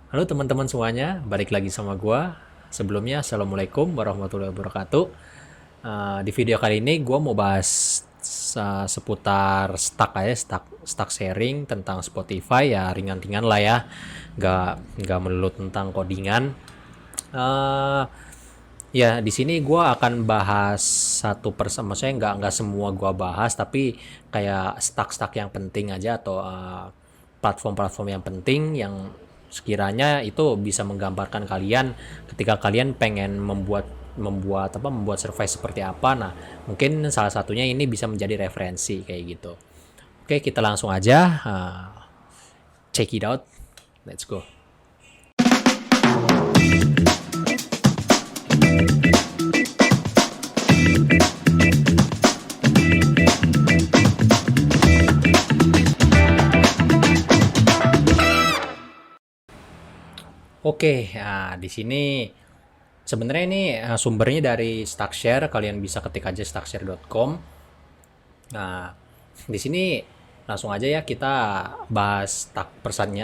Halo teman-teman semuanya, balik lagi sama gua. Sebelumnya, Assalamualaikum warahmatullahi wabarakatuh. Di video kali ini gua mau bahas seputar stack sharing tentang Spotify ya ringan-ringan lah ya, nggak melulu tentang codingan. Uh, Ya, di sini gua akan bahas satu persama, maksudnya nggak semua gua bahas, tapi kayak stack-stack yang penting aja atau platform-platform yang penting yang sekiranya itu bisa menggambarkan kalian ketika kalian pengen membuat survei seperti apa. Nah, mungkin salah satunya ini bisa menjadi referensi kayak gitu. Oke, kita langsung aja check it out. Let's go. Oke, di sini sebenarnya ini sumbernya dari Stackshare. Kalian bisa ketik aja stackshare.com. Nah, di sini langsung aja ya kita bahas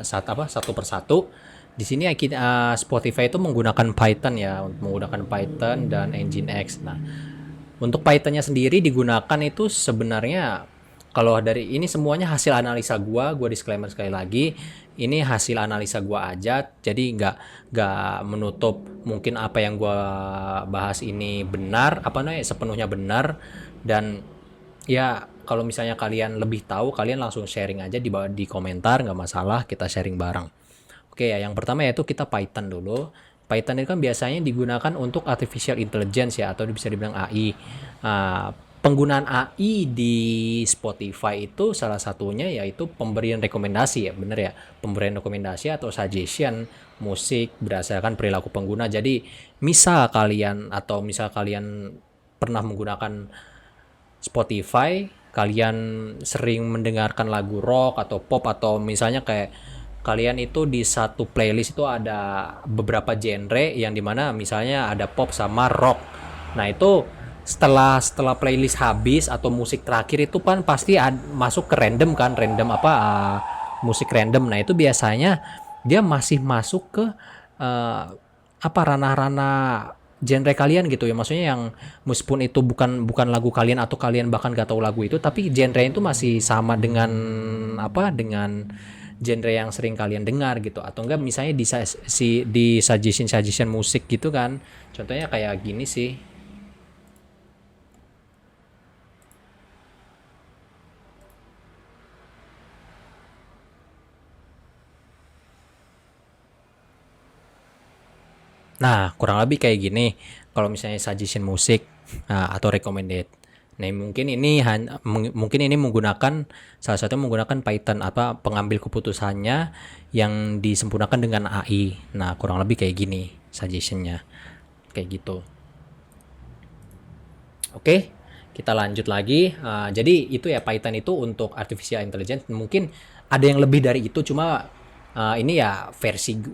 satu persatu. Di sini Spotify itu menggunakan Python ya, menggunakan Python dan Nginx. Nah, untuk Pythonnya sendiri digunakan itu sebenarnya kalau dari ini semuanya hasil analisa gua disclaimer sekali lagi, ini hasil analisa gua aja, jadi nggak menutup mungkin apa yang gua bahas ini benar, apa namanya sepenuhnya benar. Dan ya kalau misalnya kalian lebih tahu, kalian langsung sharing aja di komentar, nggak masalah, kita sharing bareng. Oke ya, yang pertama yaitu kita Python dulu. Python itu kan biasanya digunakan untuk artificial intelligence ya, atau bisa dibilang AI. Penggunaan AI di Spotify itu salah satunya yaitu pemberian rekomendasi ya, bener ya, pemberian rekomendasi atau suggestion musik berdasarkan perilaku pengguna. Jadi misal kalian pernah menggunakan Spotify, kalian sering mendengarkan lagu rock atau pop, atau misalnya kayak kalian itu di satu playlist itu ada beberapa genre yang dimana misalnya ada pop sama rock. Nah itu setelah playlist habis atau musik terakhir itu kan pasti masuk ke random kan, musik random. Nah itu biasanya dia masih masuk ke uh, ranah-ranah genre kalian gitu ya, maksudnya yang meskipun itu bukan bukan lagu kalian atau kalian bahkan gak tahu lagu itu, tapi genre itu masih sama dengan dengan genre yang sering kalian dengar gitu. Atau enggak misalnya di suggestion musik gitu kan, contohnya kayak gini sih. Nah, kurang lebih kayak gini. Kalau misalnya suggestion musik atau recommended. Nah, mungkin ini menggunakan salah satu menggunakan Python, pengambil keputusannya yang disempurnakan dengan AI. Nah, kurang lebih kayak gini suggestionnya. Kayak gitu. Oke, kita lanjut lagi. Jadi itu ya, Python itu untuk artificial intelligence. Mungkin ada yang lebih dari itu, cuma ini ya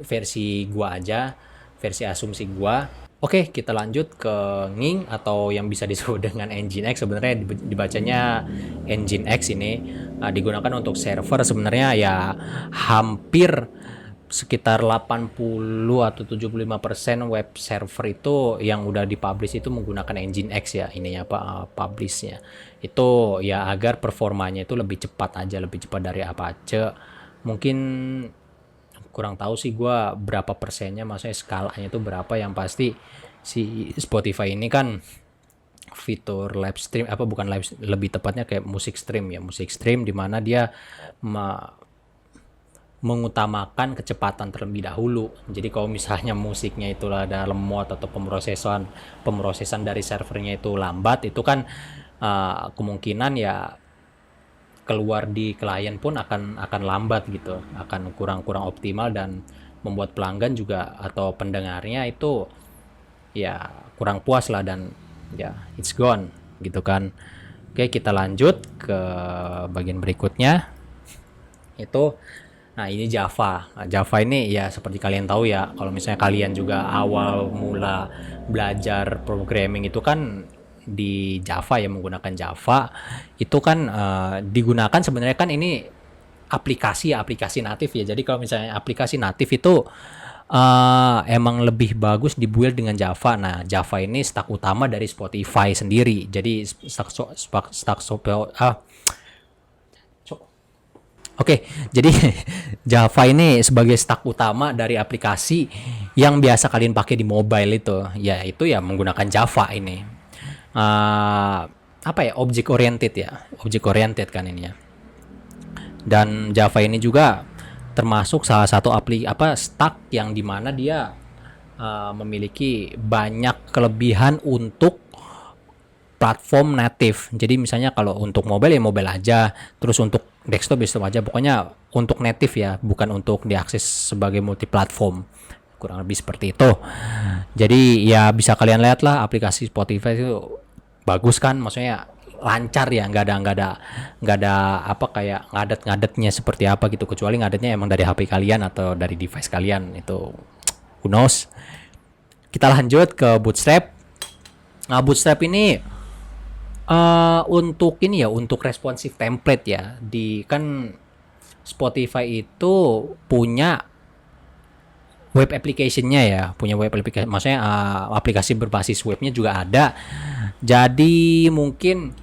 versi gua aja, versi asumsi gua. Oke, kita lanjut ke Nging atau yang bisa disebut dengan Nginx. Sebenarnya dibacanya Nginx ini digunakan untuk server. Sebenarnya ya hampir sekitar 80 atau 75% web server itu yang udah dipublish itu menggunakan Nginx ya, ininya publishnya. Itu ya agar performanya itu lebih cepat aja, lebih cepat dari Apache. Mungkin kurang tahu sih gue berapa persennya, maksudnya skalanya itu berapa. Yang pasti si Spotify ini kan fitur live stream, bukan live, lebih tepatnya kayak musik stream ya, musik stream dimana dia mengutamakan kecepatan terlebih dahulu. Jadi kalau misalnya musiknya itu ada lemot atau pemrosesan dari servernya itu lambat, itu kan kemungkinan ya keluar di klien pun akan lambat gitu, akan kurang optimal, dan membuat pelanggan juga atau pendengarnya itu ya kurang puas lah, dan ya it's gone gitu kan. Oke, kita lanjut ke bagian berikutnya. Nah, ini Java. Nah, Java ini ya seperti kalian tahu ya, kalau misalnya kalian juga awal mula belajar programming itu kan di Java ya, menggunakan Java. Itu kan digunakan sebenarnya kan ini aplikasi natif ya. Jadi kalau misalnya aplikasi natif itu emang lebih bagus dibuild dengan Java. Nah, Java ini stack utama dari Spotify sendiri. Jadi Oke, jadi Java ini sebagai stack utama dari aplikasi yang biasa kalian pakai di mobile itu, ya itu ya menggunakan Java ini. Uh, apa ya, object oriented ya, object oriented kan ini ya. Dan Java ini juga termasuk salah satu stack yang dimana dia memiliki banyak kelebihan untuk platform native. Jadi misalnya kalau untuk mobile ya mobile aja, terus untuk desktop aja. Pokoknya untuk native ya, bukan untuk diakses sebagai multi platform. Kurang lebih seperti itu. Jadi ya bisa kalian lihat lah aplikasi Spotify itu bagus kan, maksudnya lancar ya, nggak ada apa kayak ngadet-ngadetnya seperti apa gitu, kecuali ngadetnya emang dari HP kalian atau dari device kalian, itu who knows. Kita lanjut ke Bootstrap. Nah, Bootstrap ini untuk ini ya, untuk responsive template ya. Di kan Spotify itu punya web application-nya ya, punya web application, maksudnya aplikasi berbasis webnya juga ada. Jadi mungkin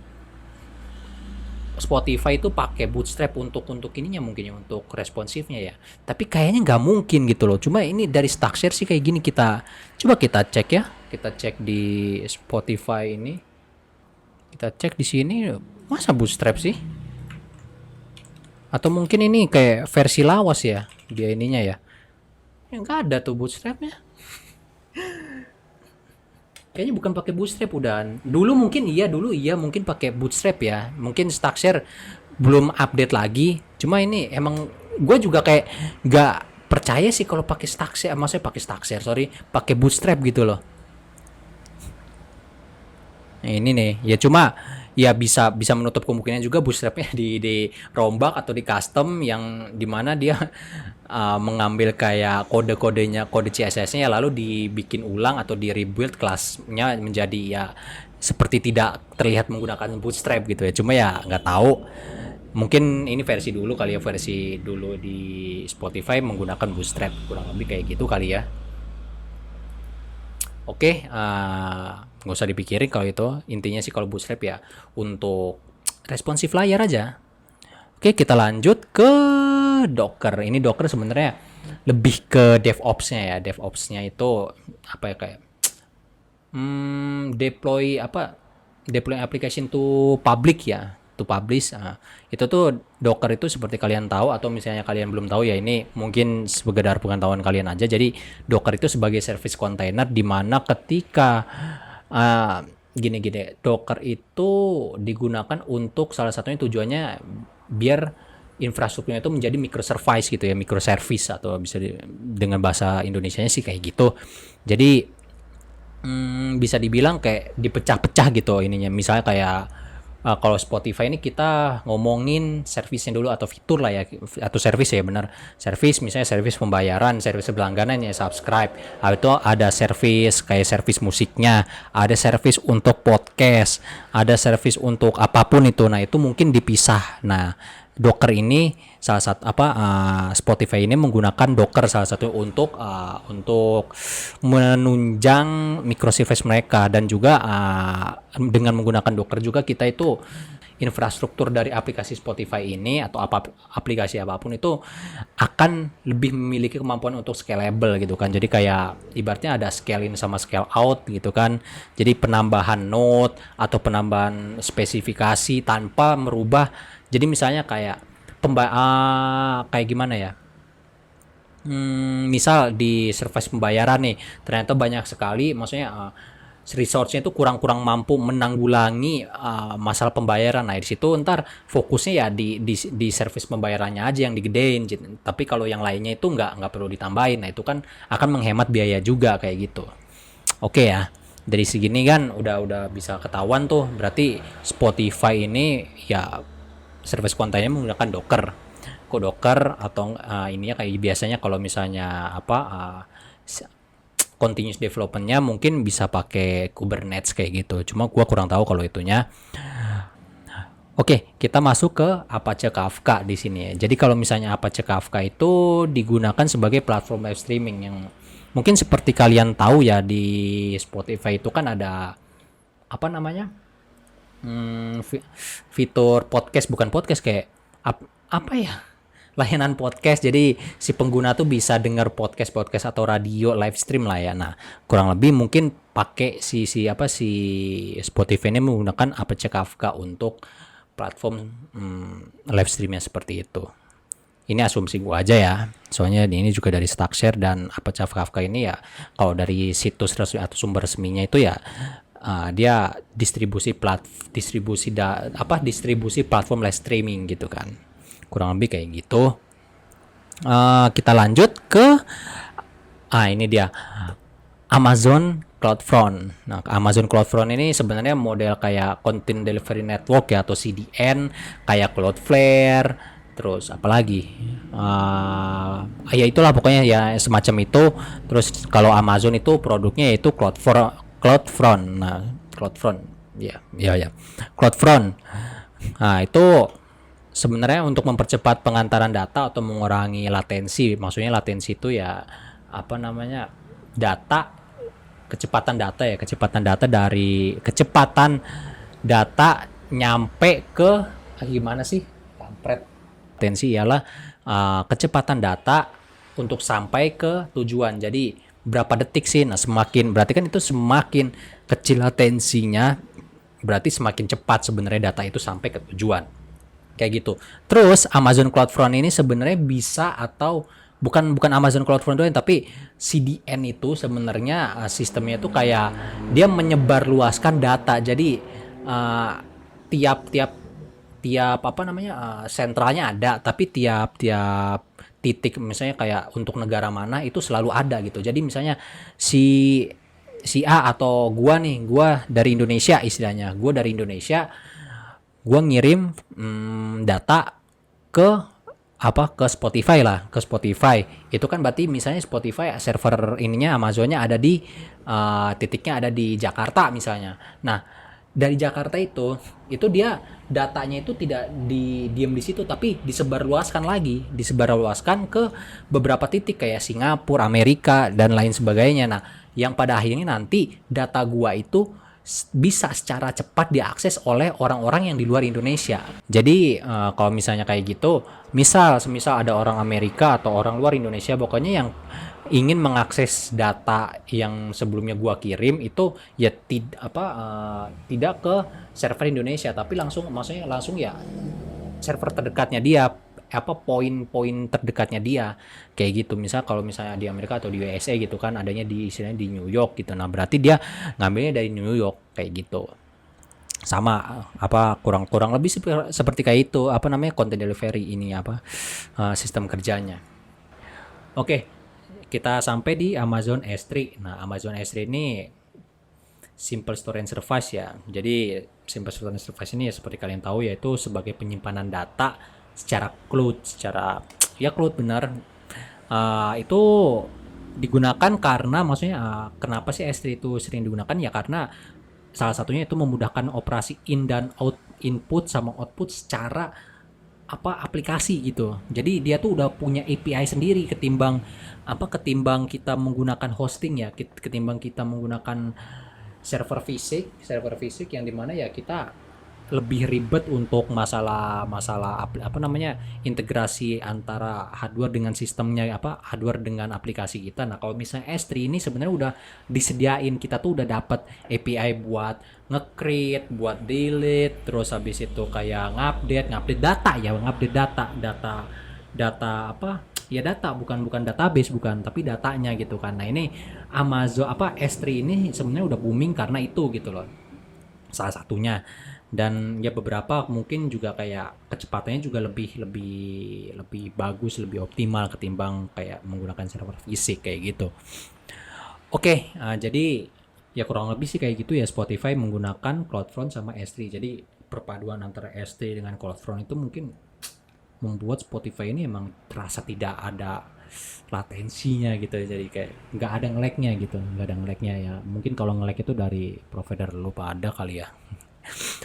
Spotify itu pakai Bootstrap untuk ininya, mungkin ya untuk responsifnya ya. Tapi kayaknya nggak mungkin gitu loh. Cuma ini dari structure sih kayak gini, kita coba kita cek ya. Kita cek di Spotify ini. Kita cek di sini, masa Bootstrap sih? Atau mungkin ini kayak versi lawas ya dia ininya ya. Nggak ada tuh Bootstrapnya. Kayaknya bukan pakai Bootstrap udah. Dulu iya mungkin pakai Bootstrap ya. Mungkin Stackshare belum update lagi. Cuma ini emang gue juga kayak nggak percaya sih kalau pakai Stackshare, maksudnya pakai Bootstrap gitu loh. Nah, ini nih, ya cuma ya bisa bisa menutup kemungkinan juga Bootstrapnya di rombak atau di custom yang dimana dia mengambil kayak kode-kodenya, kode CSS-nya lalu dibikin ulang atau di rebuild kelasnya menjadi ya seperti tidak terlihat menggunakan Bootstrap gitu ya. Cuma ya nggak tahu, mungkin ini versi dulu kali ya, versi dulu di Spotify menggunakan Bootstrap, kurang lebih kayak gitu kali ya. Oke, nggak usah dipikirin kalau itu. Intinya sih kalau Bootstrap ya untuk responsive layer aja. Oke, kita lanjut ke Docker. Ini Docker sebenarnya lebih ke DevOps-nya ya. DevOps-nya itu apa ya, kayak deploy application to public ya, to publish. Itu tuh Docker itu seperti kalian tahu atau misalnya kalian belum tahu ya, ini mungkin sekedar pengetahuan kalian aja. Jadi Docker itu sebagai service container di mana ketika gini-gini, Docker itu digunakan untuk salah satunya tujuannya biar infrastrukturnya itu menjadi microservice gitu ya, microservice atau bisa dengan bahasa Indonesianya sih kayak gitu. Jadi bisa dibilang kayak dipecah-pecah gitu ininya. Misalnya kayak kalau Spotify ini kita ngomongin servisnya dulu atau fitur lah ya, atau service ya, benar. Service misalnya service pembayaran, service berlangganan ya, subscribe. Itu ada service kayak service musiknya, ada service untuk podcast, ada service untuk apapun itu. Nah, itu mungkin dipisah. Nah, Docker ini salah satu Spotify ini menggunakan Docker salah satu untuk menunjang microservice mereka, dan juga dengan menggunakan Docker juga kita itu infrastruktur dari aplikasi Spotify ini atau aplikasi apapun itu akan lebih memiliki kemampuan untuk scalable gitu kan. Jadi kayak ibaratnya ada scale in sama scale out gitu kan. Jadi penambahan node atau penambahan spesifikasi tanpa merubah. Jadi misalnya kayak kayak gimana ya? Misal di service pembayaran nih, ternyata banyak sekali, maksudnya resource-nya itu kurang mampu menanggulangi masalah pembayaran. Nah, di situ ntar fokusnya ya di service pembayarannya aja yang digedein. Tapi kalau yang lainnya itu nggak perlu ditambahin. Nah, itu kan akan menghemat biaya juga kayak gitu. Oke ya. Dari segini kan udah bisa ketahuan tuh, berarti Spotify ini ya service kontainernya menggunakan Docker. Kok Docker atau ininya kayak biasanya kalau misalnya continuous development-nya mungkin bisa pakai Kubernetes kayak gitu. Cuma gua kurang tahu kalau itunya. Oke, kita masuk ke Apache Kafka di sini ya. Jadi kalau misalnya Apache Kafka itu digunakan sebagai platform live streaming yang mungkin seperti kalian tahu ya, di Spotify itu kan ada apa namanya? Fitur podcast, bukan podcast, kayak apa ya? Layanan podcast. Jadi si pengguna tuh bisa dengar podcast atau radio live stream lah ya. Nah, kurang lebih mungkin pakai si Spotify ini menggunakan Apache Kafka untuk platform live streamnya seperti itu. Ini asumsi gua aja ya. Soalnya ini juga dari Stackshare, dan Apache Kafka ini ya kalau dari situs resmi atau sumber resminya itu ya dia distribusi platform live streaming gitu kan. Kurang lebih kayak gitu. Kita lanjut ke ini dia Amazon CloudFront. Nah, Amazon CloudFront ini sebenarnya model kayak Content Delivery Network ya, atau CDN, kayak Cloudflare, terus apalagi ya itulah pokoknya ya semacam itu. Terus kalau Amazon itu produknya yaitu CloudFront. Nah, CloudFront ya CloudFront. Nah, itu sebenarnya untuk mempercepat pengantaran data atau mengurangi latensi. Maksudnya latensi itu ya apa namanya, kecepatan data nyampe ke gimana sih, kampret, latensi ialah kecepatan data untuk sampai ke tujuan. Jadi berapa detik sih? Nah, berarti kan itu semakin kecil latensinya, berarti semakin cepat sebenarnya data itu sampai ke tujuan. Kayak gitu. Terus Amazon CloudFront ini sebenarnya bisa, atau bukan Amazon CloudFront doang, tapi CDN itu sebenarnya sistemnya itu kayak dia menyebarluaskan data. Jadi tiap apa namanya, sentralnya ada, tapi tiap titik misalnya kayak untuk negara mana itu selalu ada gitu. Jadi misalnya si A atau gua dari Indonesia, istilahnya gua dari Indonesia, gue ngirim data ke ke Spotify itu kan berarti misalnya Spotify server ininya Amazonnya ada di titiknya ada di Jakarta misalnya. Nah, dari Jakarta itu dia datanya itu tidak diam di situ, tapi disebarluaskan ke beberapa titik kayak Singapura, Amerika, dan lain sebagainya. Nah, yang pada akhirnya nanti data gua itu bisa secara cepat diakses oleh orang-orang yang di luar Indonesia. Jadi kalau misalnya kayak gitu, semisal ada orang Amerika atau orang luar Indonesia, pokoknya yang ingin mengakses data yang sebelumnya gua kirim itu ya tidak ke server Indonesia, tapi langsung ya server terdekatnya dia, poin-poin terdekatnya dia, kayak gitu. Misal kalau misalnya di Amerika atau di USA gitu kan adanya di istilahnya di New York gitu, nah berarti dia ngambilnya dari New York kayak gitu. Sama kurang lebih seperti kayak itu content delivery ini sistem kerjanya. Oke, kita sampai di Amazon S3. Nah, Amazon S3 ini Simple Storage Service ya. Jadi Simple Storage Service ini ya, seperti kalian tahu, yaitu sebagai penyimpanan data secara cloud benar. Itu digunakan karena kenapa sih S3 itu sering digunakan ya, karena salah satunya itu memudahkan operasi in dan out, input sama output secara aplikasi gitu. Jadi dia tuh udah punya API sendiri ketimbang kita menggunakan hosting ya, ketimbang kita menggunakan server fisik yang dimana ya kita lebih ribet untuk masalah integrasi antara hardware dengan sistemnya, hardware dengan aplikasi kita. Nah, kalau misalnya S3 ini sebenarnya udah disediain, kita tuh udah dapat API buat nge-create, buat delete, terus habis itu kayak ngupdate data, bukan database, tapi datanya gitu kan. Nah, ini Amazon S3 ini sebenarnya udah booming karena itu gitu loh, salah satunya. Dan ya beberapa mungkin juga kayak kecepatannya juga lebih bagus, lebih optimal ketimbang kayak menggunakan server fisik kayak gitu. Oke, jadi ya kurang lebih sih kayak gitu ya. Spotify menggunakan CloudFront sama S3. Jadi perpaduan antara S3 dengan CloudFront itu mungkin membuat Spotify ini emang terasa tidak ada latensinya gitu. Jadi kayak nggak ada nge-lag-nya ya. Mungkin kalau nge-lag itu dari provider lu pada kali ya.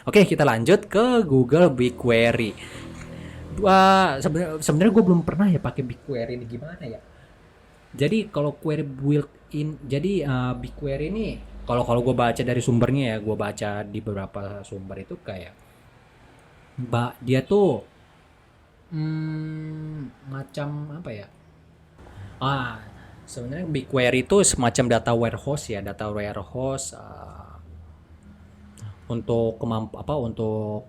Oke, kita lanjut ke Google BigQuery. Sebenarnya gue belum pernah ya pakai BigQuery ini, gimana ya. Jadi kalau query built in, jadi BigQuery ini kalau kalau gue baca dari sumbernya ya, gue baca di beberapa sumber itu kayak dia tuh macam apa ya? Ah, sebenarnya BigQuery itu semacam data warehouse ya, data warehouse untuk untuk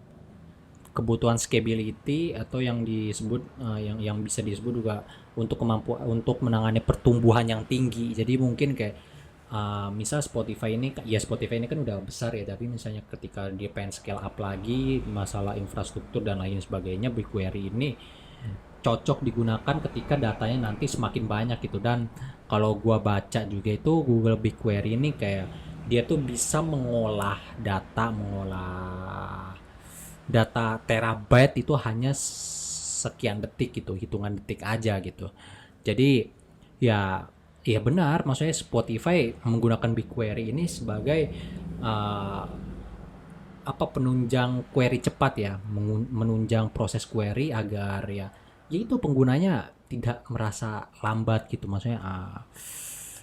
kebutuhan scalability atau yang disebut yang bisa disebut juga untuk kemampuan untuk menangani pertumbuhan yang tinggi. Jadi mungkin kayak misal Spotify ini, ya Spotify ini kan udah besar ya, tapi misalnya ketika dia pengen scale up lagi masalah infrastruktur dan lain sebagainya, BigQuery ini cocok digunakan ketika datanya nanti semakin banyak gitu. Dan kalau gua baca juga itu Google BigQuery ini kayak dia tuh bisa mengolah data terabyte itu hanya sekian detik gitu, hitungan detik aja gitu. Jadi ya ya benar, maksudnya Spotify menggunakan BigQuery ini sebagai uh, penunjang query cepat ya, menunjang proses query agar ya itu penggunanya tidak merasa lambat gitu, maksudnya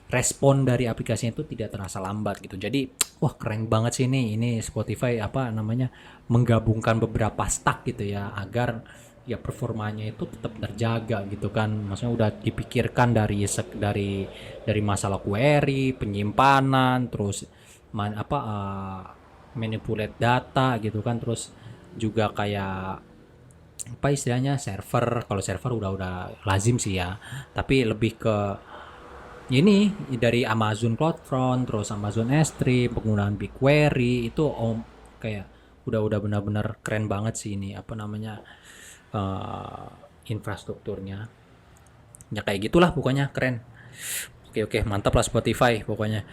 respon dari aplikasinya itu tidak terasa lambat gitu. Jadi wah keren banget sih ini Spotify menggabungkan beberapa stack gitu ya, agar ya performanya itu tetap terjaga gitu kan. Maksudnya udah dipikirkan dari masalah query, penyimpanan, terus manipulate data gitu kan, terus juga kayak apa istilahnya server. Kalau server udah lazim sih ya, tapi lebih ke ini dari Amazon CloudFront, terus Amazon S3, penggunaan BigQuery itu kayak udah benar-benar keren banget sih ini uh, infrastrukturnya. Ya kayak gitulah pokoknya keren. Oke, mantap lah Spotify pokoknya.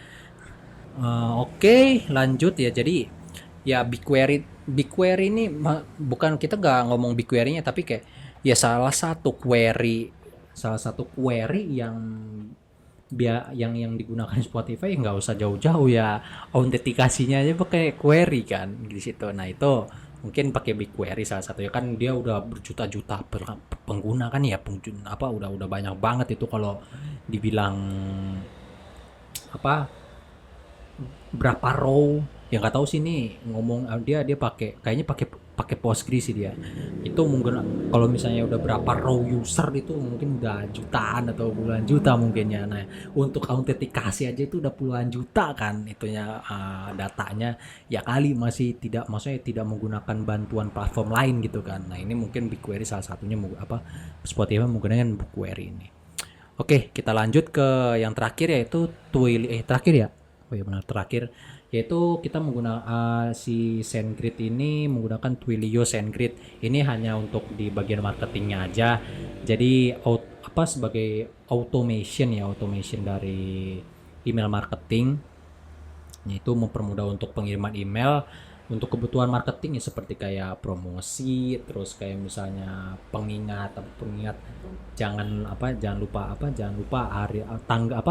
Oke, lanjut ya. Jadi ya BigQuery ini bukan, kita nggak ngomong BigQuery-nya, tapi kayak ya salah satu query yang digunakan Spotify, nggak usah jauh-jauh ya, autentikasinya aja pakai query kan di situ. Nah itu mungkin pakai BigQuery salah satunya, kan dia udah berjuta-juta pengguna kan ya, udah banyak banget itu. Kalau dibilang apa berapa row ya nggak tahu sih, nih ngomong dia pakai, kayaknya pakai pakai Postgres sih dia. Itu mungkin kalau misalnya udah berapa row user itu mungkin udah jutaan atau puluhan juta mungkin ya. Nah untuk autentikasi aja itu udah puluhan juta kan itunya, datanya ya, kali masih tidak, maksudnya tidak menggunakan bantuan platform lain gitu kan. Nah ini mungkin BigQuery salah satunya, Spotify menggunakan BigQuery ini. Oke, kita lanjut ke yang terakhir, yaitu terakhir ya. Oh iya benar, terakhir, yaitu kita menggunakan si SendGrid ini menggunakan Twilio SendGrid. Ini hanya untuk di bagian marketingnya aja. Jadi sebagai automation dari email marketing, yaitu mempermudah untuk pengiriman email untuk kebutuhan marketing ya, seperti kayak promosi, terus kayak misalnya pengingat jangan lupa hari tangga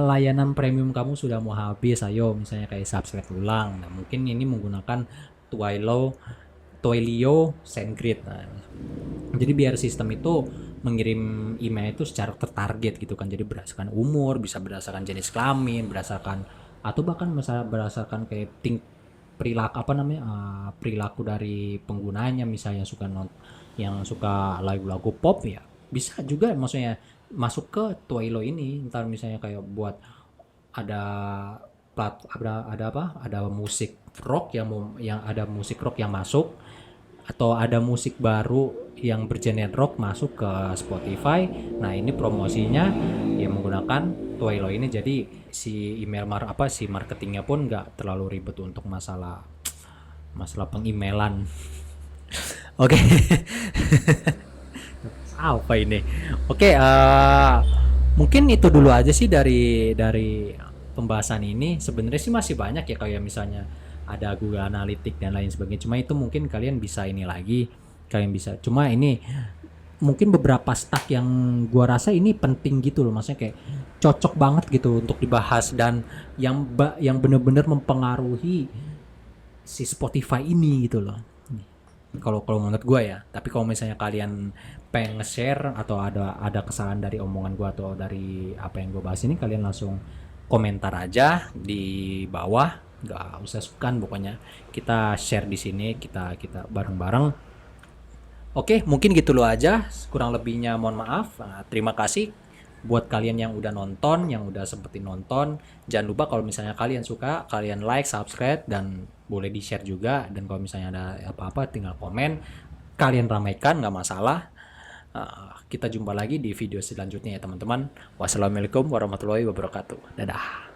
layanan premium kamu sudah mau habis, ayo misalnya kayak subscribe ulang. Nah mungkin ini menggunakan Twilio SendGrid. Nah, jadi biar sistem itu mengirim email itu secara tertarget gitu kan, jadi berdasarkan umur, bisa berdasarkan jenis kelamin, atau bahkan berdasarkan kayak perilaku dari penggunanya, misalnya yang suka lagu-lagu pop ya bisa juga, maksudnya masuk ke Twilio ini. Ntar misalnya kayak buat ada ada musik rock yang masuk, atau ada musik baru yang bergenre rock masuk ke Spotify. Nah ini promosinya ya menggunakan Twilio ini. Jadi si si marketingnya pun nggak terlalu ribet untuk masalah pengemailan. Oke. Apa ini? Oke, mungkin itu dulu aja sih dari pembahasan ini. Sebenarnya sih masih banyak ya, kayak misalnya ada Google Analytics dan lain sebagainya. Cuma itu mungkin kalian bisa Cuma ini mungkin beberapa stack yang gua rasa ini penting gitu loh, maksudnya kayak cocok banget gitu untuk dibahas, dan yang benar-benar mempengaruhi si Spotify ini gitu loh. Kalau kalau menurut gue ya. Tapi kalau misalnya kalian pengen nge-share atau ada kesalahan dari omongan gue atau dari apa yang gue bahas ini, kalian langsung komentar aja di bawah. Gak usah sungkan, pokoknya kita share di sini, kita bareng-bareng. Oke, mungkin gitu loh aja. Kurang lebihnya mohon maaf. Nah, terima kasih buat kalian yang udah nonton, yang udah sempetin nonton. Jangan lupa kalau misalnya kalian suka, kalian like, subscribe, dan boleh di-share juga. Dan kalau misalnya ada apa-apa, tinggal komen. Kalian ramaikan, nggak masalah. Kita jumpa lagi di video selanjutnya ya teman-teman. Wassalamualaikum warahmatullahi wabarakatuh. Dadah.